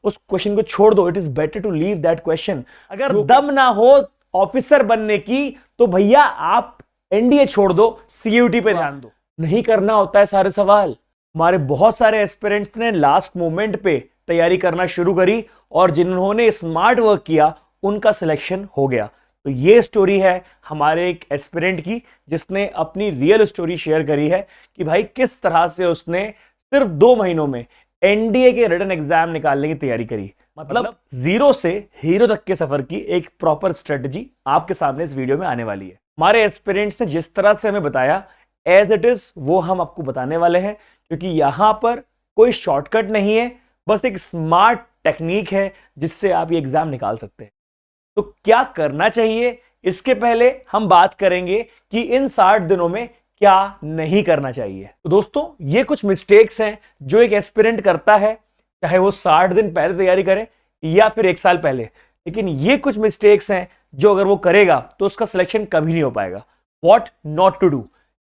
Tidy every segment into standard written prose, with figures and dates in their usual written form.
उस क्वेश्चन को छोड़ दो। It is better to leave that question. अगर दम ना हो ऑफिसर बनने की तो भैया आप एनडीए छोड़ दो, सीयूटी पे ध्यान दो। नहीं करना होता है सारे सवाल। हमारे बहुत सारे एस्पिरेंट्स ने लास्ट मोमेंट पे तैयारी करना शुरू करी और जिन्होंने स्मार्ट वर्क किया उनका सिलेक्शन हो गया। तो ये स्टोरी है हमारे एक एस्पिरेंट की, जिसने अपनी रियल स्टोरी शेयर करी है कि भाई किस तरह से उसने सिर्फ 2 महीनों में एनडीए के रिटन एग्जाम निकालने की तैयारी करी। मतलब जीरो से हीरो तक के सफर की एक प्रॉपर स्ट्रेटजी आपके सामने इस वीडियो में आने वाली है। हमारे एस्पिरेंट्स ने जिस तरह से हमें बताया एज इट इज वो हम आपको बताने वाले हैं, क्योंकि यहां पर कोई शॉर्टकट नहीं है, बस एक स्मार्ट टेक्निक है जिससे आप ये एग्जाम निकाल सकते हैं। तो क्या करना चाहिए, इसके पहले हम बात करेंगे कि इन 60 दिनों में क्या नहीं करना चाहिए। तो दोस्तों ये कुछ मिस्टेक्स हैं जो एक एस्पिरेंट करता है, चाहे वो 60 दिन पहले तैयारी करे या फिर 1 साल पहले। लेकिन ये कुछ मिस्टेक्स हैं जो अगर वो करेगा तो उसका सिलेक्शन कभी नहीं हो पाएगा। What not to do.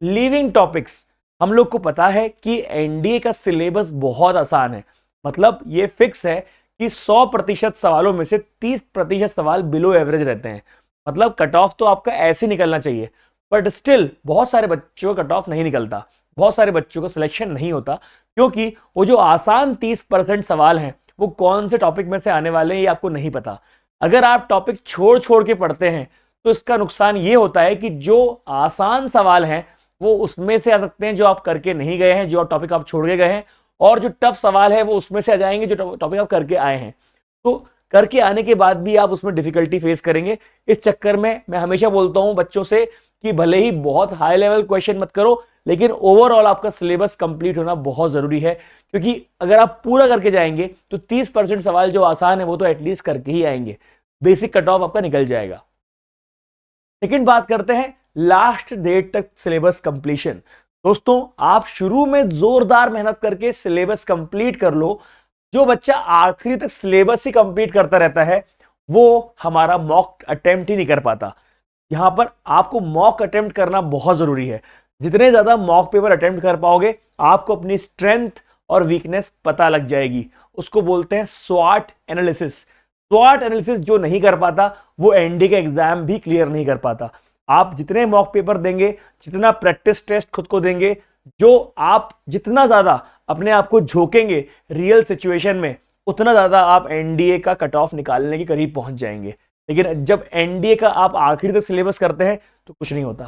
Leaving topics. हम लोग को पता है कि एनडीए का सिलेबस बहुत आसान है। मतलब ये फिक्स है कि 100% सवालों में से 30% सवाल बिलो एवरेज रहते हैं। मतलब कट ऑफ तो आपका ऐसे निकलना चाहिए, बट स्टिल बहुत सारे बच्चों का कट ऑफ नहीं निकलता, बहुत सारे बच्चों का सिलेक्शन नहीं होता, क्योंकि वो जो आसान 30% सवाल हैं वो कौन से टॉपिक में से आने वाले हैं ये आपको नहीं पता। अगर आप टॉपिक छोड़ छोड़ के पढ़ते हैं तो इसका नुकसान ये होता है कि जो आसान सवाल हैं वो उसमें से आ सकते हैं जो आप करके नहीं गए हैं, जो टॉपिक आप छोड़ के गए हैं, और जो टफ सवाल है वो उसमें से आ जाएंगे जो टॉपिक आप करके आए हैं। तो करके आने के बाद भी आप उसमें डिफिकल्टी फेस करेंगे। इस चक्कर में मैं हमेशा बोलता हूं बच्चों से कि भले ही बहुत हाई लेवल क्वेश्चन मत करो, लेकिन ओवरऑल आपका सिलेबस कंप्लीट होना बहुत जरूरी है, क्योंकि अगर आप पूरा करके जाएंगे तो 30% सवाल जो आसान है वो तो एटलीस्ट करके ही आएंगे, बेसिक कट ऑफ आपका निकल जाएगा। लेकिन बात करते हैं लास्ट डेट तक सिलेबस कंप्लीशन। दोस्तों आप शुरू में जोरदार मेहनत करके सिलेबस कंप्लीट कर लो। जो बच्चा आखिरी तक सिलेबस ही कंप्लीट करता रहता है वो हमारा मॉक अटेम्प्ट ही नहीं कर पाता। यहां पर आपको मॉक अटेम्प्ट करना बहुत जरूरी है। जितने ज्यादा मॉक पेपर अटेम्प्ट कर पाओगे आपको अपनी स्ट्रेंथ और वीकनेस पता लग जाएगी। उसको बोलते हैं स्वॉट एनालिसिस। स्वॉट एनालिसिस जो नहीं कर पाता वो एनडीए का एग्जाम भी क्लियर नहीं कर पाता। आप जितने मॉक पेपर देंगे, जितना प्रैक्टिस टेस्ट खुद को देंगे, जो आप जितना ज्यादा अपने आप को झोंकेंगे रियल सिचुएशन में, उतना ज्यादा आप एनडीए का कट ऑफ निकालने के करीब पहुंच जाएंगे। लेकिन जब एनडीए का आप आखिरी तक सिलेबस करते हैं तो कुछ नहीं होता।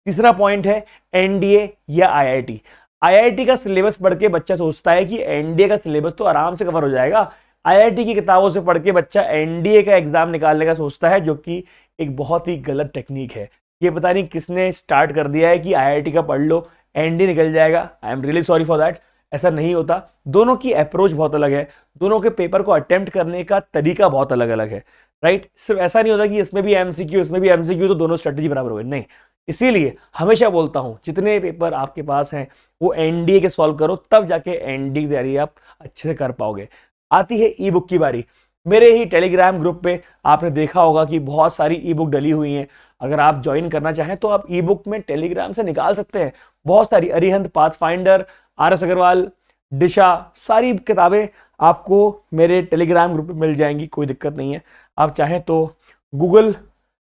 तीसरा पॉइंट है एनडीए या आईआईटी। आईआईटी का सिलेबस पढ़ के बच्चा सोचता है कि एनडीए का सिलेबस तो आराम से कवर हो जाएगा। आईआईटी की किताबों से पढ़ के बच्चा एनडीए का एग्जाम निकालने का सोचता है, जो कि एक बहुत ही गलत टेक्निक है। ये पता नहीं किसने स्टार्ट कर दिया है कि आईआईटी का पढ़ लो एनडीए निकल जाएगा। I am really sorry for that. ऐसा नहीं होता। दोनों की अप्रोच बहुत अलग है, दोनों के पेपर को अटेम्प्ट करने का तरीका बहुत अलग अलग है, राइट। सिर्फ ऐसा नहीं होता कि इसमें भी एमसीक्यू इसमें भी एमसीक्यू तो दोनों स्ट्रेटजी बराबर हो गई, नहीं। इसीलिए हमेशा बोलता हूं जितने पेपर आपके पास हैं वो एनडीए के सॉल्व करो, तब जाके एनडीए की तैयारी आप अच्छे से कर पाओगे। आती है ई बुक की बारी। मेरे ही टेलीग्राम ग्रुप पे आपने देखा होगा कि बहुत सारी ई बुक डली हुई हैं। अगर आप ज्वाइन करना चाहें तो आप ई बुक में टेलीग्राम से निकाल सकते हैं। बहुत सारी अरिहंत, पाथफाइंडर, आरएस अग्रवाल, दिशा, सारी किताबें आपको मेरे टेलीग्राम ग्रुप में मिल जाएंगी, कोई दिक्कत नहीं है। आप चाहें तो गूगल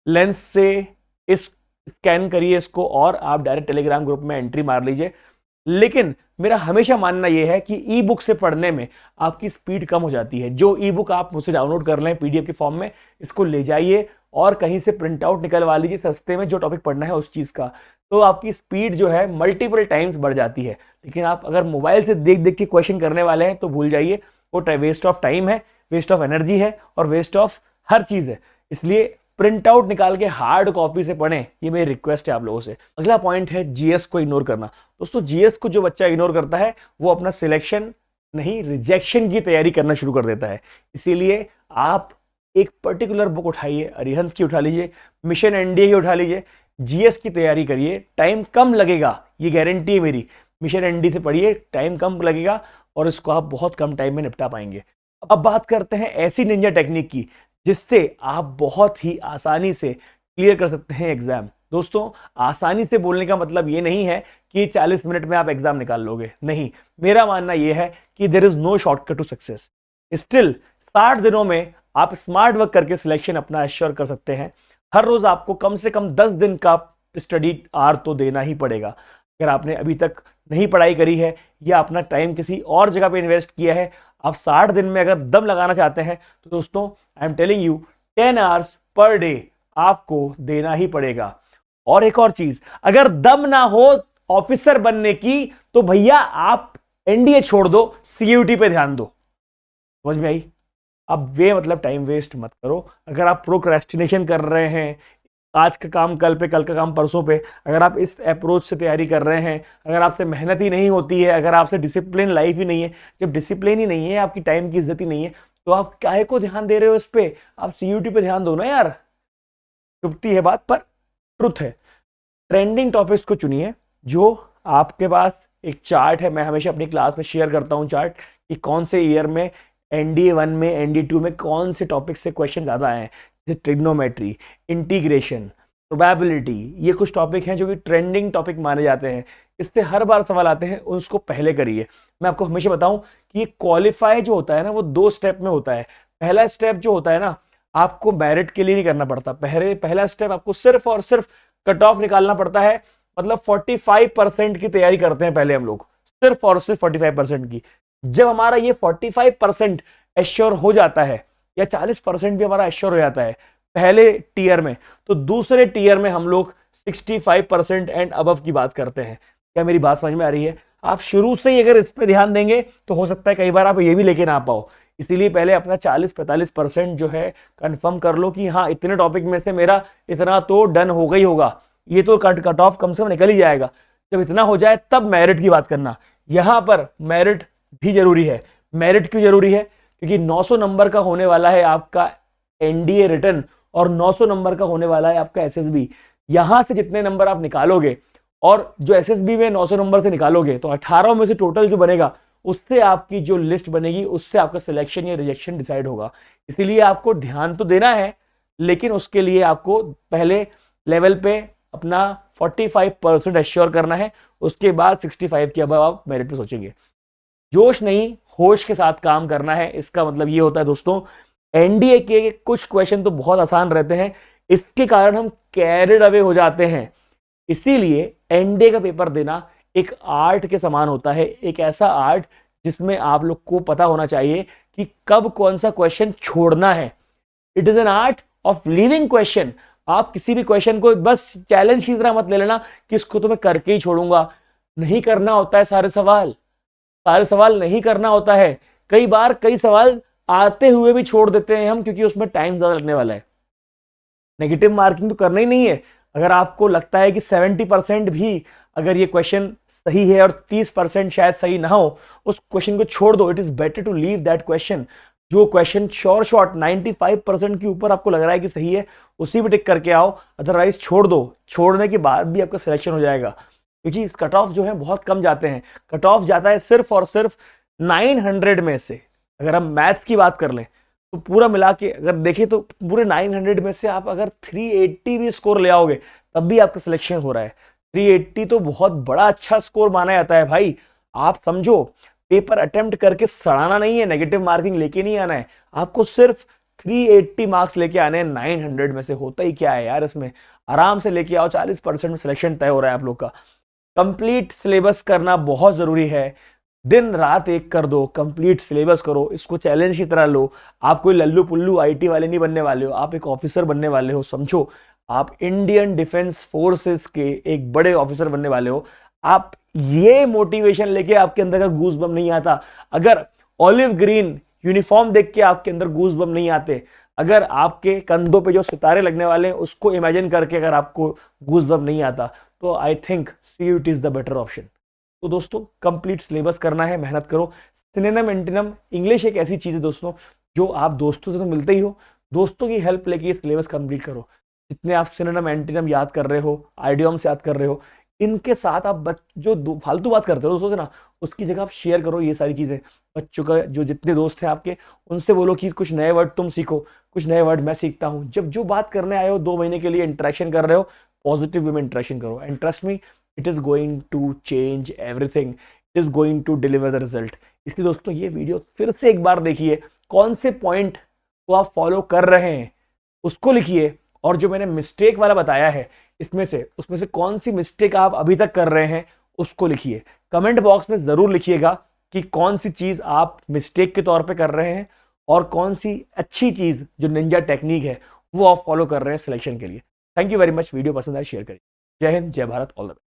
लेंस से इस स्कैन करिए इसको और आप डायरेक्ट टेलीग्राम ग्रुप में एंट्री मार लीजिए। लेकिन मेरा हमेशा मानना यह है कि ई बुक से पढ़ने में आपकी स्पीड कम हो जाती है। जो ई बुक आप मुझसे डाउनलोड कर लें पीडीएफ के फॉर्म में, इसको ले जाइए और कहीं से प्रिंट आउट निकलवा लीजिए सस्ते में, जो टॉपिक पढ़ना है उस चीज़ का, तो आपकी स्पीड जो है मल्टीपल टाइम्स बढ़ जाती है। लेकिन आप अगर मोबाइल से देख देख के क्वेश्चन करने वाले हैं तो भूल जाइए, वो वेस्ट ऑफ टाइम है, वेस्ट ऑफ एनर्जी है और वेस्ट ऑफ हर चीज़ है। इसलिए प्रिंट आउट निकाल के हार्ड कॉपी से पढ़ें, ये मेरी रिक्वेस्ट है आप लोगों से। अगला पॉइंट है जीएस को इग्नोर करना। दोस्तों जीएस को जो बच्चा इग्नोर करता है वो अपना सिलेक्शन नहीं रिजेक्शन की तैयारी करना शुरू कर देता है। इसीलिए आप एक पर्टिकुलर बुक उठाइए, अरिहंत की उठा लीजिए, मिशन एनडीए की उठा लीजिए, जीएस की तैयारी करिए। टाइम कम लगेगा, ये गारंटी है मेरी। मिशन एनडीए से पढ़िए, टाइम कम लगेगा और इसको आप बहुत कम टाइम में निपटा पाएंगे। अब बात करते हैं ऐसी निंजा टेक्निक की जिससे आप बहुत ही आसानी से क्लियर कर सकते हैं एग्जाम। दोस्तों आसानी से बोलने का मतलब ये नहीं है कि 40 मिनट में आप एग्जाम निकाल लोगे, नहीं। मेरा मानना यह है कि there is no shortcut to success. Still 60 दिनों में आप स्मार्ट वर्क करके सिलेक्शन अपना एश्योर कर सकते हैं। हर रोज आपको कम से कम 10 दिन का स्टडी आवर तो देना ही पड़ेगा। अगर आपने अभी तक नहीं पढ़ाई करी है या अपना टाइम किसी और जगह पे इन्वेस्ट किया है, आप 60 दिन में अगर दम लगाना चाहते हैं तो दोस्तों I am telling you 10 hours per day आपको देना ही पड़ेगा। और एक और चीज, अगर दम ना हो ऑफिसर बनने की तो भैया आप एनडीए छोड़ दो, सीयूटी पे ध्यान दो। समझ में आई? अब वे मतलब टाइम वेस्ट मत करो। अगर आप प्रोक्रेस्टिनेशन कर रहे हैं, आज का काम कल पे, कल का काम परसों पे, अगर आप इस अप्रोच से तैयारी कर रहे हैं, अगर आपसे मेहनत ही नहीं होती है, अगर आपसे डिसिप्लिन लाइफ ही नहीं है, जब डिसिप्लिन ही नहीं है, आपकी टाइम की इज्जत ही नहीं है, तो आप काहे को ध्यान दे रहे हो इस पे? आप सीयूटी पे ध्यान दो ना यार। चुभती है बात पर ट्रुथ है। ट्रेंडिंग टॉपिक्स को चुनिए जो आपके पास एक चार्ट है। मैं हमेशा अपनी क्लास में शेयर करता हूं चार्ट कि कौन से ईयर में एनडीए 1 में, एनडीए 2 में कौन से टॉपिक से क्वेश्चन ज्यादा आए हैं। जैसे ट्रिग्नोमेट्री, इंटीग्रेशन, प्रोबेबिलिटी, ये कुछ टॉपिक हैं जो कि ट्रेंडिंग टॉपिक माने जाते हैं। इससे हर बार सवाल आते हैं, उसको पहले करिए। मैं आपको हमेशा बताऊं कि ये क्वालिफाई जो होता है ना, वो 2 स्टेप में होता है। पहला स्टेप जो होता है ना, आपको मेरिट के लिए नहीं करना पड़ता। पहला स्टेप आपको सिर्फ और सिर्फ कट ऑफ निकालना पड़ता है। मतलब 45% की तैयारी करते हैं पहले हम लोग, सिर्फ और सिर्फ 45% की। जब हमारा ये 45% एश्योर हो जाता है या 40% भी हमारा एश्योर हो जाता है पहले टीयर में, तो दूसरे टीयर में हम लोग 65% एंड अबव की बात करते हैं। क्या मेरी बात समझ में आ रही है? आप शुरू से ही अगर इस पे ध्यान देंगे तो हो सकता है कई बार आप ये भी लेके ना पाओ। इसीलिए पहले अपना 40-45% जो है कंफर्म कर लो कि हाँ, इतने टॉपिक में से मेरा इतना तो डन हो गई होगा, ये तो कट ऑफ कम से कम निकल ही जाएगा। जब इतना हो जाए तब मेरिट की बात करना। यहां पर मेरिट भी जरूरी है। मेरिट क्यों जरूरी है? क्योंकि 900 नंबर का होने वाला है आपका एनडीए रिटर्न और 900 नंबर का होने वाला है आपका एसएसबी। यहां से जितने नंबर आप निकालोगे और जो एसएसबी में 900 नंबर से निकालोगे तो 18 में से टोटल जो बनेगा उससे आपकी जो लिस्ट बनेगी उससे आपका सिलेक्शन या रिजेक्शन डिसाइड होगा। इसीलिए आपको ध्यान तो देना है, लेकिन उसके लिए आपको पहले लेवल पे अपना 45% एश्योर करना है। उसके बाद 65 के अबव आप मेरिट पे सोचेंगे। जोश नहीं, होश के साथ काम करना है। इसका मतलब ये होता है दोस्तों, एनडीए के कुछ क्वेश्चन तो बहुत आसान रहते हैं, इसके कारण हम कैरिड अवे हो जाते हैं। इसीलिए एनडीए का पेपर देना एक आर्ट के समान होता है। एक ऐसा आर्ट जिसमें आप लोग को पता होना चाहिए कि कब कौन सा क्वेश्चन छोड़ना है। It is an art of leaving question. आप किसी भी क्वेश्चन को बस चैलेंज की तरह मत ले लेना कि इसको तो मैं करके ही छोड़ूंगा। नहीं करना होता है सारे सवाल नहीं करना होता है। कई बार कई सवाल आते हुए भी छोड़ देते हैं हम, क्योंकि उसमें टाइम ज्यादा लगने वाला है। नेगेटिव मार्किंग तो करना ही नहीं है। अगर आपको लगता है कि 70% भी अगर ये क्वेश्चन सही है और 30% शायद सही ना हो, उस क्वेश्चन को छोड़ दो। It is better to leave that question. जो क्वेश्चन शॉर्ट 95% के ऊपर आपको लग रहा है कि सही है, उसी पे टिक करके आओ, अदरवाइज छोड़ दो। छोड़ने के बाद भी आपका सिलेक्शन हो जाएगा, क्योंकि इस कट ऑफ जो है बहुत कम जाते हैं। कट ऑफ जाता है सिर्फ और सिर्फ 900 में से। अगर हम मैथ्स की बात कर लें तो पूरा मिला के अगर देखें तो पूरे 900 में से आप अगर 380 भी स्कोर ले आओगे तब भी आपका सिलेक्शन हो रहा है। 380 तो बहुत बड़ा अच्छा स्कोर माना जाता है भाई। आप समझो, पेपर अटेम्प्ट करके सड़ाना नहीं है, नेगेटिव मार्किंग लेके नहीं आना है, आपको सिर्फ 380 मार्क्स लेके आने हैं 900 में से। होता ही क्या है यार, इसमें आराम से लेके आओ, 40% में सिलेक्शन तय हो रहा है आप लोग का। कंप्लीट सिलेबस करना बहुत जरूरी है। दिन रात एक कर दो, कंप्लीट सिलेबस करो, इसको चैलेंज की तरह लो। आप कोई लल्लू पुल्लू आईटी वाले नहीं बनने वाले हो, आप एक ऑफिसर बनने वाले हो। समझो, आप इंडियन डिफेंस फोर्सेस के एक बड़े ऑफिसर बनने वाले हो। आप ये मोटिवेशन लेके आपके अंदर का गूज बम नहीं आता, अगर ऑलिव ग्रीन यूनिफॉर्म देख के आपके अंदर गूज बम नहीं आते, अगर आपके कंधों पे जो सितारे लगने वाले हैं उसको इमेजिन करके अगर आपको गूज बम नहीं आता, तो I think CUET is the better option. तो दोस्तों, कंप्लीट सिलेबस करना है, मेहनत करो। सिनोनिम एंटोनिम इंग्लिश एक ऐसी चीज है दोस्तों जो आप दोस्तों से तो मिलते ही हो, दोस्तों की हेल्प लेके सिलेबस कंप्लीट करो। जितने आप सिनोनिम एंटोनिम याद कर रहे हो, आइडियम्स याद कर रहे हो, इनके साथ आप जो फालतू बात करते हो दोस्तों से ना, उसकी जगह आप शेयर करो ये सारी चीजें। बच्चों का जो जितने दोस्त हैं आपके, उनसे बोलो कि कुछ नए वर्ड तुम सीखो, कुछ नए वर्ड मैं सीखता हूँ। जब जो बात करने आए हो, 2 महीने के लिए इंटरेक्शन कर रहे हो, पॉजिटिव वे में इंटरेक्शन करो, and trust me, it is going to change everything, it is going to deliver the result. इसलिए दोस्तों, ये वीडियो फिर से एक बार देखिए, कौन से पॉइंट को आप फॉलो कर रहे हैं उसको लिखिए, और जो मैंने मिस्टेक वाला बताया है उसमें से कौन सी मिस्टेक आप अभी तक कर रहे हैं उसको लिखिए। कमेंट बॉक्स में जरूर लिखिएगा कि कौन सी चीज आप मिस्टेक के तौर पे कर रहे हैं और कौन सी अच्छी चीज जो निंजा टेक्निक है वो आप फॉलो कर रहे हैं सिलेक्शन के लिए। Thank you very much. Video पसंद आए शेयर करिए। जय हिंद, जय भारत, ऑल द बेस्ट।